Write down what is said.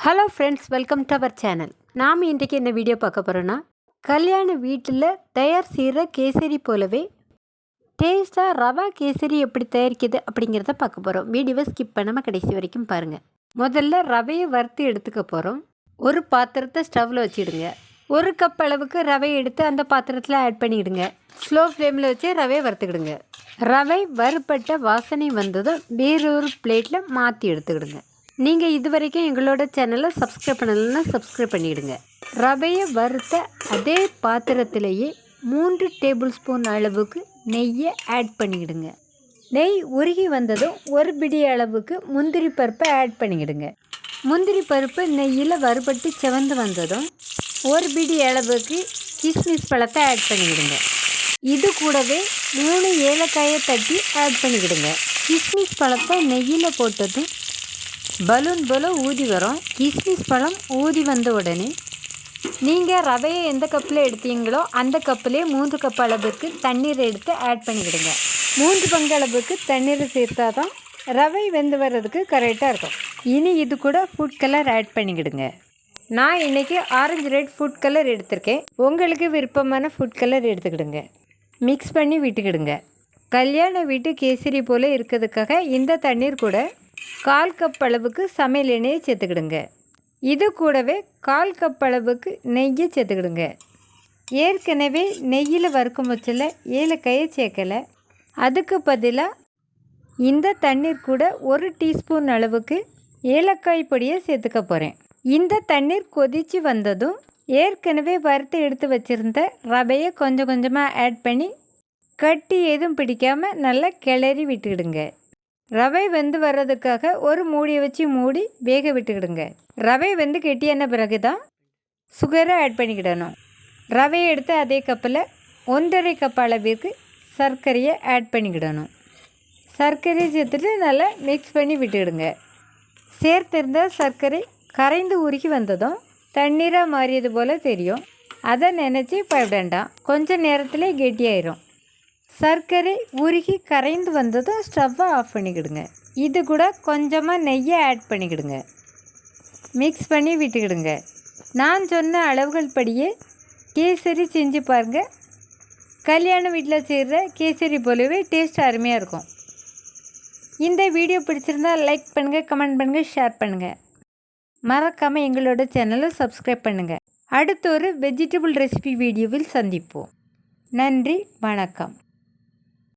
Hello friends, welcome to our channel. நாம் இன்றைக்கு என்ன வீடியோ பார்க்க போகிறோன்னா, கல்யாண வீட்டில் தயார் செய்கிற கேசரி போலவே டேஸ்ட்டாக ரவா கேசரி எப்படி தயாரிக்குது அப்படிங்கிறத பார்க்க போகிறோம். வீடியோவை ஸ்கிப் பண்ணாமல் கடைசி வரைக்கும் பாருங்கள். முதல்ல ரவையை வறுத்து எடுத்துக்க போகிறோம். ஒரு பாத்திரத்தை ஸ்டவ்வில் வச்சுடுங்க. 1 கப் அளவுக்கு ரவையை எடுத்து அந்த பாத்திரத்தில் ஆட் பண்ணிவிடுங்க. ஸ்லோ ஃப்ளேமில் வச்சு ரவையை வறுத்துக்கிடுங்க. ரவை வறுப்பட்ட வாசனை வந்ததும் வேறொரு பிளேட்டில் மாற்றி எடுத்துக்கிடுங்க. நீங்கள் இது வரைக்கும் எங்களோட சேனலை சப்ஸ்கிரைப் பண்ணலைன்னா சப்ஸ்கிரைப் பண்ணிவிடுங்க. ரவையை வறுத்த அதே பாத்திரத்திலேயே 3 டேபிள் ஸ்பூன் அளவுக்கு நெய்யை ஆட் பண்ணிவிடுங்க. நெய் உருகி வந்ததும் 1 பிடி அளவுக்கு முந்திரி பருப்பை ஆட் பண்ணிவிடுங்க. முந்திரி பருப்பு நெய்யில் வறுபட்டு செவந்து வந்ததும் 1 பிடி அளவுக்கு கிஸ்மிஸ் பழத்தை ஆட் பண்ணிவிடுங்க. இது கூடவே 3 ஏலக்காயை தட்டி ஆட் பண்ணிவிடுங்க. கிஸ்மிஸ் பழத்தை நெய்யில் போட்டதும் பலூன் போல் ஊதி வரும். கிஸ்மிஸ் பழம் ஊதி வந்த உடனே நீங்கள் ரவையை எந்த கப்பில் எடுத்தீங்களோ அந்த கப்பிலே 3 கப் அளவுக்கு தண்ணீர் எடுத்து ஆட் பண்ணிவிடுங்க. 3 பங்கு அளவுக்கு தண்ணீரை சேர்த்தா தான் ரவை வெந்து வர்றதுக்கு கரெக்டாக இருக்கும். இனி இது கூட ஃபுட் கலர் ஆட் பண்ணிக்கிடுங்க. நான் இன்றைக்கி ஆரஞ்சு ரெட் ஃபுட் கலர் எடுத்திருக்கேன். உங்களுக்கு விருப்பமான ஃபுட் கலர் எடுத்துக்கிடுங்க. மிக்ஸ் பண்ணி விட்டுக்கிடுங்க. கல்யாண வீட்டு கேசரி போல் இருக்கிறதுக்காக இந்த தண்ணீர் கூட 1/4 கப் அளவுக்கு சமையல் எண்ணெயை சேர்த்துக்கிடுங்க. இது கூடவே 1/4 கப் அளவுக்கு நெய்யை சேர்த்துக்கிடுங்க. ஏற்கனவே நெய்யில் வறுக்கும் பட்சத்தில் ஏலக்காயை சேர்க்கலை. அதுக்கு பதிலாக இந்த தண்ணீர் கூட 1 டீஸ்பூன் அளவுக்கு ஏலக்காய் பொடியை சேர்த்துக்க போகிறேன். இந்த தண்ணீர் கொதித்து வந்ததும் ஏற்கனவே வறுத்து எடுத்து வச்சுருந்த ரவையை கொஞ்சம் கொஞ்சமாக ஆட் பண்ணி கட்டி எதுவும் பிடிக்காமல் நல்லா கிளறி விட்டுக்கிடுங்க. ரவை வெந்து வர்றதுக்காக ஒரு மூடியை வச்சு மூடி வேக விட்டுக்கிடுங்க. ரவை வெந்து கெட்டியான பிறகு தான் சுகரை ஆட் பண்ணிக்கிடணும். ரவையை எடுத்து அதே கப்பில் 1.5 கப் அளவிற்கு சர்க்கரையை ஆட் பண்ணிக்கிடணும். சர்க்கரையை சேர்த்துட்டு நல்லா மிக்ஸ் பண்ணி விட்டுக்கிடுங்க. சேர்த்திருந்த சர்க்கரை கரைந்து உருகி வந்ததும் தண்ணீராக மாறியது போல் தெரியும். அதை நினச்சி பயப்படண்டாம், கொஞ்சம் நேரத்தில் கெட்டியாயிரும். சர்க்கரை உருகி கரைந்து வந்ததும் ஸ்டவ்வை ஆஃப் பண்ணிக்கிடுங்க. இது கூட கொஞ்சமாக நெய்யை ஆட் பண்ணிக்கிடுங்க. மிக்ஸ் பண்ணி விட்டுக்கிடுங்க. நான் சொன்ன அளவுகள் படியே கேசரி செஞ்சு பாருங்கள். கல்யாண வீட்டில் செய்கிற கேசரி போலவே டேஸ்ட் அருமையாக இருக்கும். இந்த வீடியோ பிடிச்சிருந்தால் லைக் பண்ணுங்கள், கமெண்ட் பண்ணுங்கள், ஷேர் பண்ணுங்கள். மறக்காமல் எங்களோட சேனலை சப்ஸ்கிரைப் பண்ணுங்கள். அடுத்த ஒரு வெஜிடபிள் ரெசிபி வீடியோவில் சந்திப்போம். நன்றி, வணக்கம்.